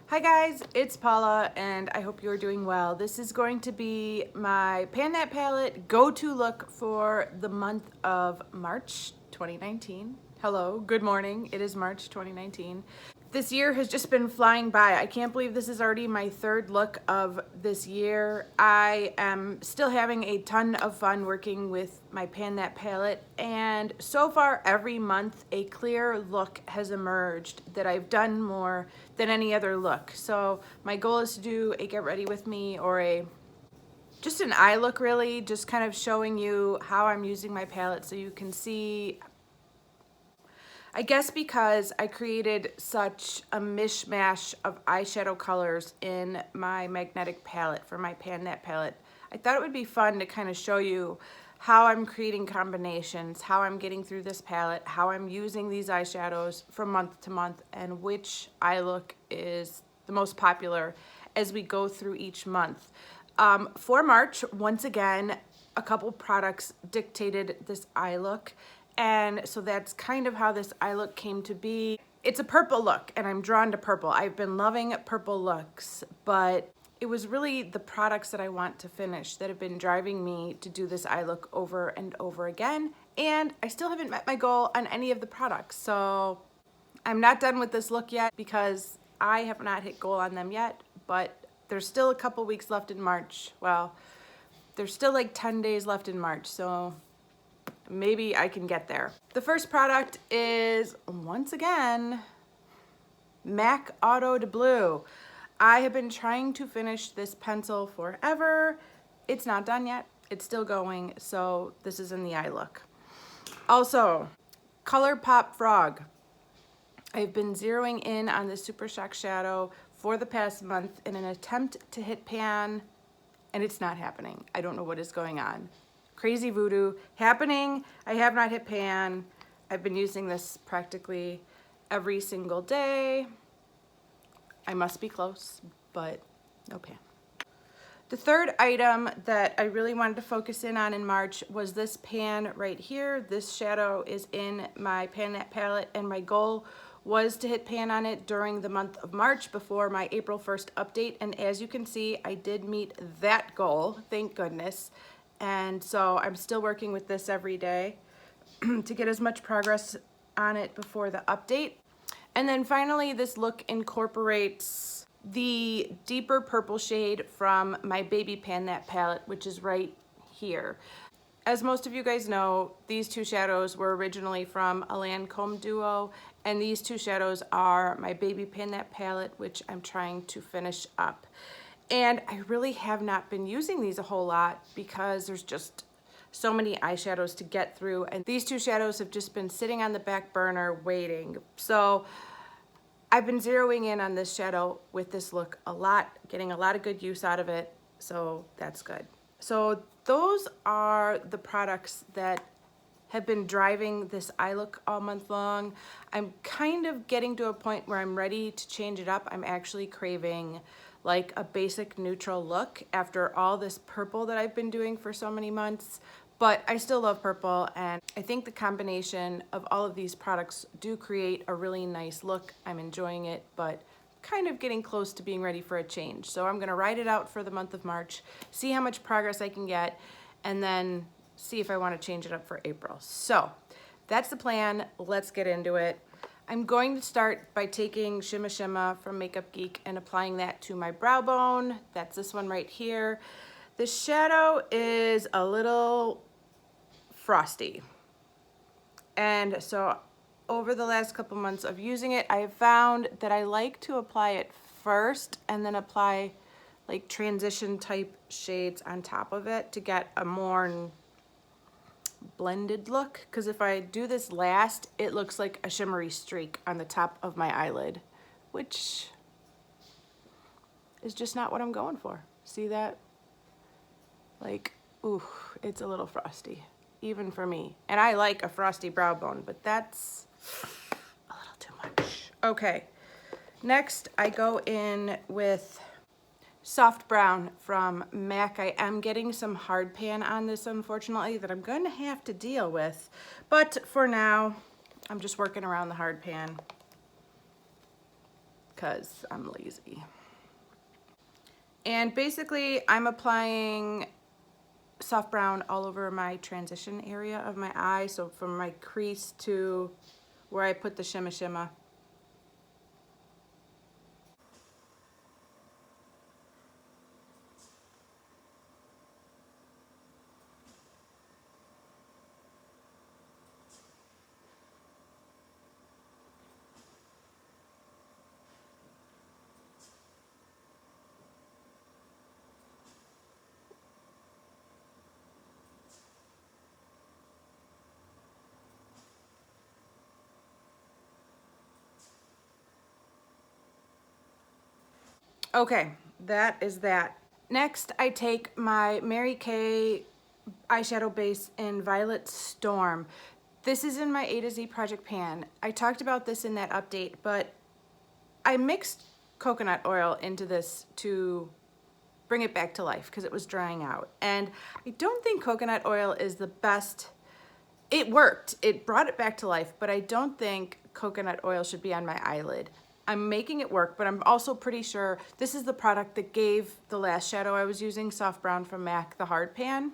Hi guys, it's Paula and I hope you're doing well. This is going to be my Pan That Palette go-to look for the month of March 2019. Hello, good morning. It is March 2019. This year has just been flying by. I can't believe this is already my third look of this year. I am still having a ton of fun working with my Pan That palette, and so far every month a clear look has emerged that I've done more than any other look. So my goal is to do a get ready with me or just an eye look, really, just kind of showing you how I'm using my palette so you can see. I guess because I created such a mishmash of eyeshadow colors in my magnetic palette for my Pan That palette, I thought it would be fun to kind of show you how I'm creating combinations, how I'm getting through this palette, how I'm using these eyeshadows from month to month, and which eye look is the most popular as we go through each month. For March, once again, a couple products dictated this eye look. And so that's kind of how this eye look came to be. It's a purple look and I'm drawn to purple. I've been loving purple looks, but it was really the products that I want to finish that have been driving me to do this eye look over and over again. And I still haven't met my goal on any of the products. So I'm not done with this look yet because I have not hit goal on them yet, but there's still a couple weeks left in March. Well, there's still like 10 days left in March, so maybe I can get there. The first product is, once again, MAC Auto de Blue. I have been trying to finish this pencil forever. It's not done yet. It's still going, so this is in the eye look. Also, ColourPop Frog. I've been zeroing in on the Super Shock shadow for the past month in an attempt to hit pan, and it's not happening. I don't know what is going on. Crazy voodoo happening. I have not hit pan. I've been using this practically every single day. I must be close, but no pan. The third item that I really wanted to focus in on in March was this pan right here. This shadow is in my Pan That palette, and my goal was to hit pan on it during the month of March before my April 1st update. And as you can see, I did meet that goal, thank goodness. And so I'm still working with this every day to get as much progress on it before the update. And then finally, this look incorporates the deeper purple shade from my Baby Pan That palette, which is right here. As most of you guys know, these two shadows were originally from a Lancome duo, and these two shadows are my Baby Pan That palette, which I'm trying to finish up. And I really have not been using these a whole lot because there's just so many eyeshadows to get through, and these two shadows have just been sitting on the back burner waiting. So I've been zeroing in on this shadow with this look a lot, getting a lot of good use out of it, so that's good. So those are the products that have been driving this eye look all month long. I'm kind of getting to a point where I'm ready to change it up. I'm actually craving like a basic neutral look after all this purple that I've been doing for so many months. But I still love purple, and I think the combination of all of these products do create a really nice look. I'm enjoying it, but kind of getting close to being ready for a change. So I'm gonna ride it out for the month of March, see how much progress I can get, and then see if I wanna change it up for April. So that's the plan, let's get into it. I'm going to start by taking Shimma Shimma from Makeup Geek and applying that to my brow bone. That's this one right here. The shadow is a little frosty. And so over the last couple months of using it, I have found that I like to apply it first and then apply like transition type shades on top of it to get a more blended look, because if I do this last, it looks like a shimmery streak on the top of my eyelid, which is just not what I'm going for. See that? Like, ooh, it's a little frosty, even for me. And I like a frosty brow bone, but that's a little too much. Okay, next I go in with Soft Brown from MAC. I am getting some hard pan on this, unfortunately, that I'm going to have to deal with. But for now, I'm just working around the hard pan because I'm lazy. And basically I'm applying soft brown all over my transition area of my eye, so from my crease to where I put the shimma shimma. Okay, that is that. Next, I take my Mary Kay eyeshadow base in Violet Storm. This is in my A to Z project pan. I talked about this in that update, but I mixed coconut oil into this to bring it back to life because it was drying out. And I don't think coconut oil is the best. It worked, it brought it back to life, but I don't think coconut oil should be on my eyelid. I'm making it work, but I'm also pretty sure this is the product that gave the last shadow I was using, Soft Brown from MAC, the hard pan.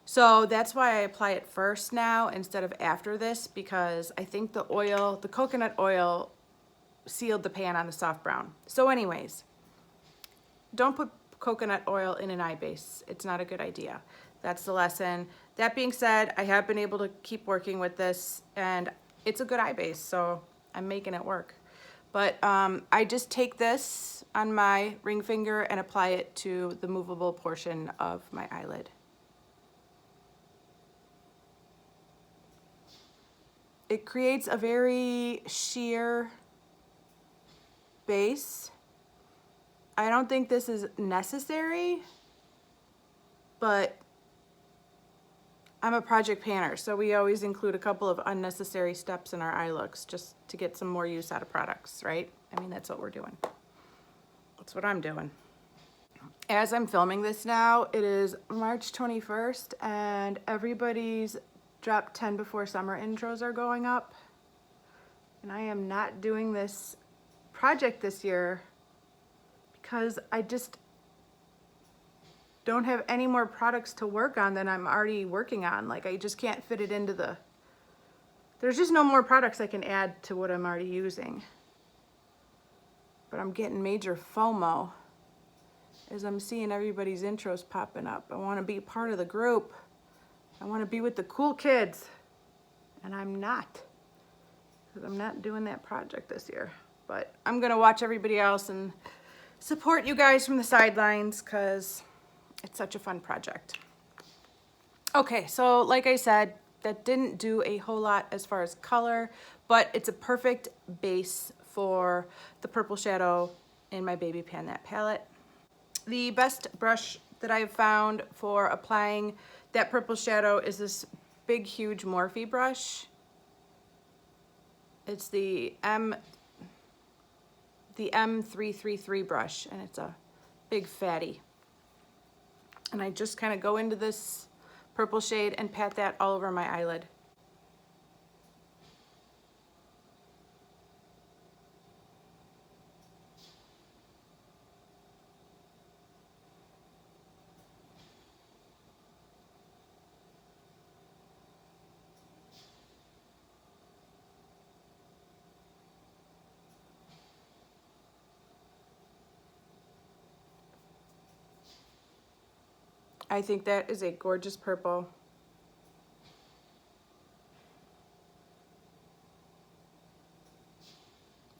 So that's why I apply it first now instead of after this, because I think the oil, the coconut oil, sealed the pan on the soft brown. So anyways, don't put coconut oil in an eye base. It's not a good idea. That's the lesson. That being said, I have been able to keep working with this and it's a good eye base, so I'm making it work. But I just take this on my ring finger and apply it to the movable portion of my eyelid. It creates a very sheer base. I don't think this is necessary, but I'm a project panner, so we always include a couple of unnecessary steps in our eye looks just to get some more use out of products, right? I mean, that's what we're doing. That's what I'm doing. As I'm filming this now, it is March 21st and everybody's Drop 10 Before Summer intros are going up. And I am not doing this project this year because I just don't have any more products to work on than I'm already working on. Like, I just can't fit it into the, there's just no more products I can add to what I'm already using. But I'm getting major FOMO as I'm seeing everybody's intros popping up. I want to be part of the group. I want to be with the cool kids. And I'm not. Because I'm not doing that project this year. But I'm going to watch everybody else and support you guys from the sidelines because it's such a fun project. Okay, so like I said, that didn't do a whole lot as far as color, but it's a perfect base for the purple shadow in my Baby Pan That palette. The best brush that I've found for applying that purple shadow is this big, huge Morphe brush. It's the M333 brush, and it's a big fatty. And I just kind of go into this purple shade and pat that all over my eyelid. I think that is a gorgeous purple.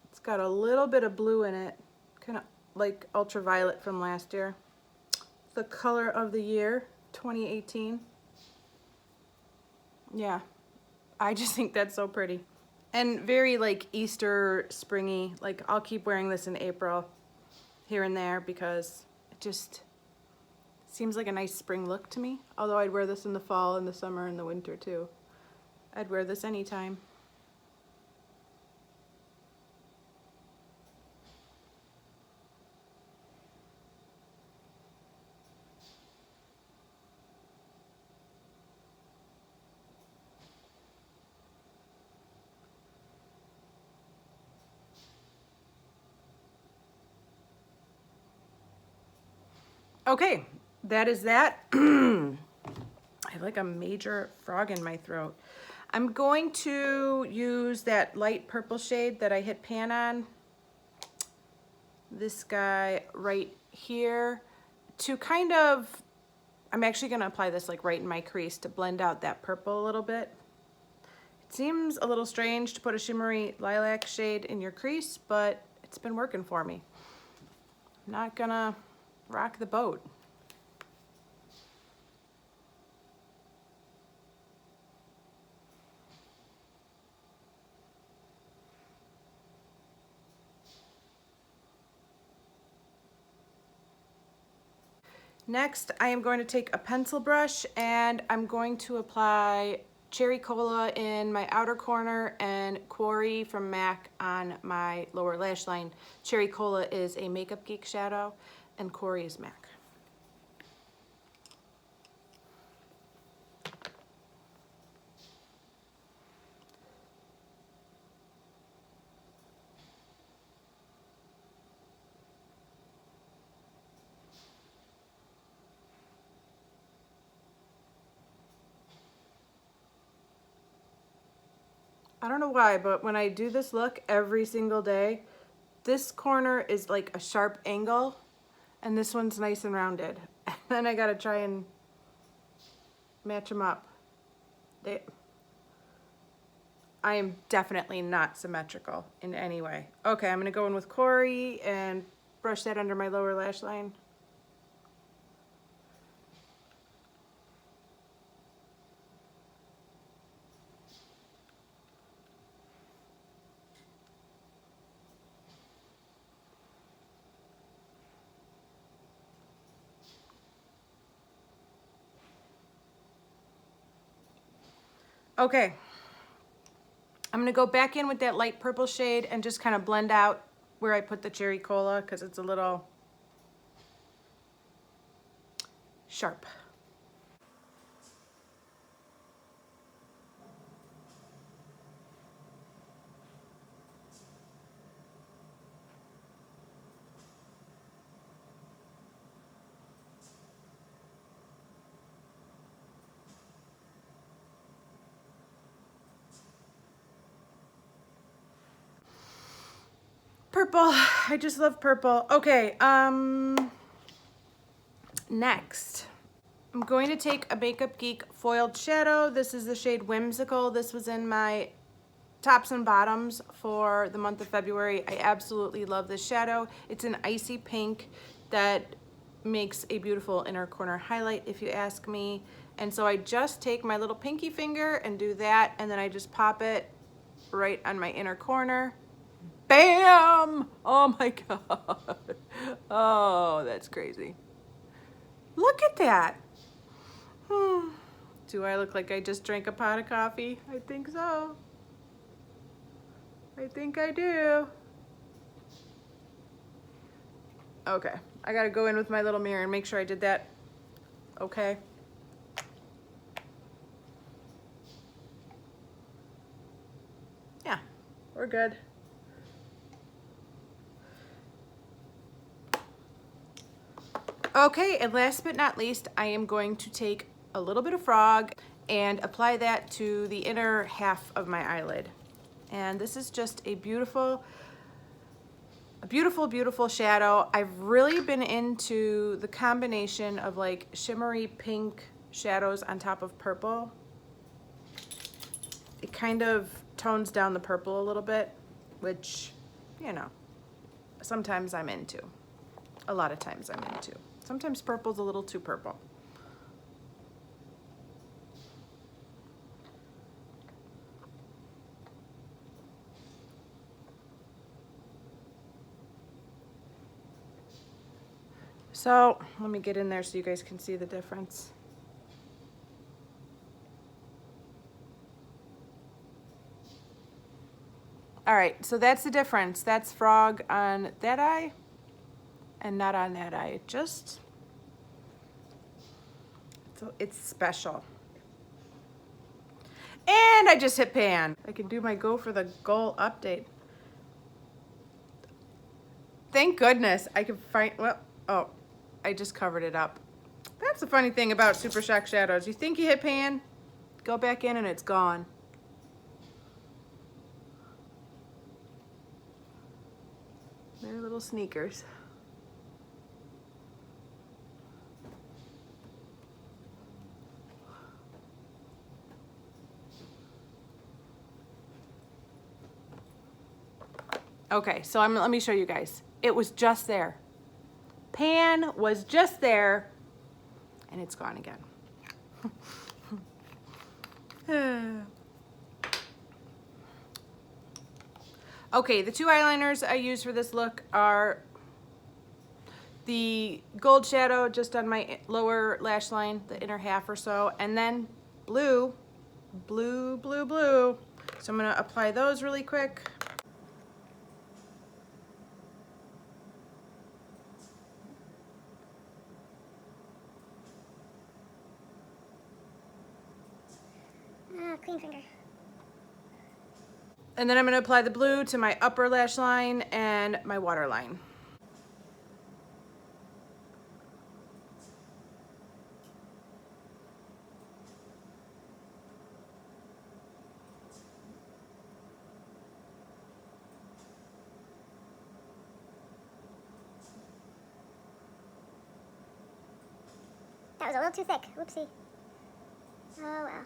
It's got a little bit of blue in it, kind of like ultraviolet from last year. The color of the year, 2018. Yeah, I just think that's so pretty. And very like Easter springy. Like, I'll keep wearing this in April here and there because it just seems like a nice spring look to me. Although I'd wear this in the fall and the summer and the winter too. I'd wear this anytime. Okay, that is that. I have like a major frog in my throat. I'm going to use that light purple shade that I hit pan on, this guy right here, to kind of, I'm actually gonna apply this like right in my crease to blend out that purple a little bit. It seems a little strange to put a shimmery lilac shade in your crease, but it's been working for me. I'm not gonna rock the boat. Next, I am going to take a pencil brush and I'm going to apply Cherry Cola in my outer corner and Quarry from MAC on my lower lash line. Cherry Cola is a Makeup Geek shadow and Quarry is MAC. I don't know why, but when I do this look every single day, this corner is like a sharp angle and this one's nice and rounded. And then I gotta try and match them up. I am definitely not symmetrical in any way. Okay, I'm gonna go in with Quarry and brush that under my lower lash line. Okay, I'm gonna go back in with that light purple shade and just kind of blend out where I put the Cherry Cola because it's a little sharp. Purple, I just love purple. Okay, next, I'm going to take a Makeup Geek foiled shadow. This is the shade Whimsical. This was in my tops and bottoms for the month of February. I absolutely love this shadow. It's an icy pink that makes a beautiful inner corner highlight, if you ask me. And so I just take my little pinky finger and do that, and then I just pop it right on my inner corner. Bam! Oh my God. Oh, that's crazy. Look at that. Do I look like I just drank a pot of coffee? I think so. I think I do. Okay, I gotta go in with my little mirror and make sure I did that okay. Yeah, we're good. Okay, and last but not least, I am going to take a little bit of Frog and apply that to the inner half of my eyelid. And this is just a beautiful, beautiful shadow. I've really been into the combination of like shimmery pink shadows on top of purple. It kind of tones down the purple a little bit, which, you know, sometimes I'm into. A lot of times I'm into. Sometimes purple's a little too purple. So let me get in there so you guys can see the difference. All right, so that's the difference. That's Frog on that eye and not on that eye. It's special. And I just hit pan. I can do my go for the goal update. Thank goodness I could find, well, oh, I just covered it up. That's the funny thing about Super Shock shadows. You think you hit pan, go back in and it's gone. They're little sneakers. Okay, so let me show you guys. It was just there. Pan was just there, and it's gone again. Okay, the two eyeliners I use for this look are the gold shadow just on my lower lash line, the inner half or so, and then blue. So I'm gonna apply those really quick. Clean finger. And then I'm gonna apply the blue to my upper lash line and my waterline. That was a little too thick. Whoopsie. Oh well.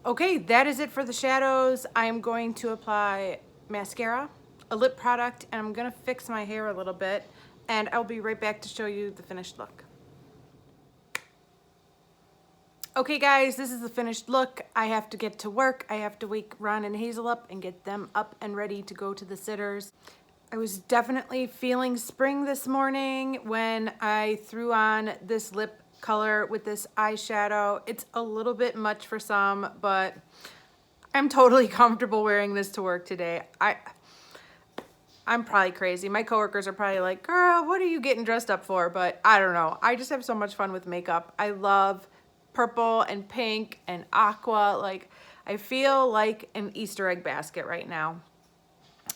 Okay, that is it for the shadows. I'm going to apply mascara, a lip product, and I'm gonna fix my hair a little bit, and I'll be right back to show you the finished look. Okay guys, this is the finished look. I have to get to work. I have to wake Ron and Hazel up and get them up and ready to go to the sitters. I was definitely feeling spring this morning when I threw on this lip color with this eyeshadow. It's a little bit much for some, but I'm totally comfortable wearing this to work today. I'm probably crazy. My coworkers are probably like, girl, what are you getting dressed up for? But I don't know. I just have so much fun with makeup. I love purple and pink and aqua. Like, I feel like an Easter egg basket right now.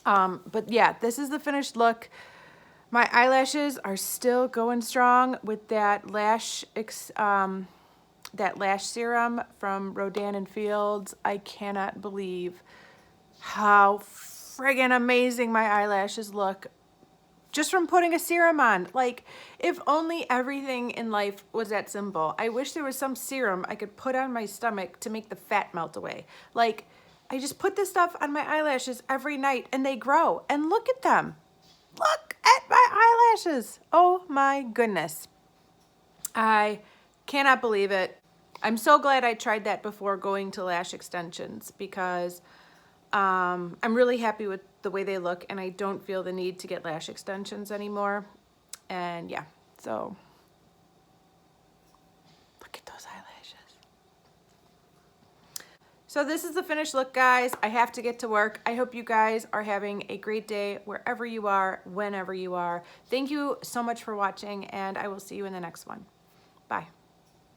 But yeah, this is the finished look. My eyelashes are still going strong with that lash serum from Rodan and Fields. I cannot believe how friggin' amazing my eyelashes look just from putting a serum on. Like, if only everything in life was that simple. I wish there was some serum I could put on my stomach to make the fat melt away. Like, I just put this stuff on my eyelashes every night and they grow. And look at them. Look at my eyelashes. Oh my goodness. I cannot believe it. I'm so glad I tried that before going to lash extensions because I'm really happy with the way they look and I don't feel the need to get lash extensions anymore. And yeah, so look at those eyelashes. So this is the finished look, guys. I have to get to work. I hope you guys are having a great day wherever you are, whenever you are. Thank you so much for watching, and I will see you in the next one. Bye.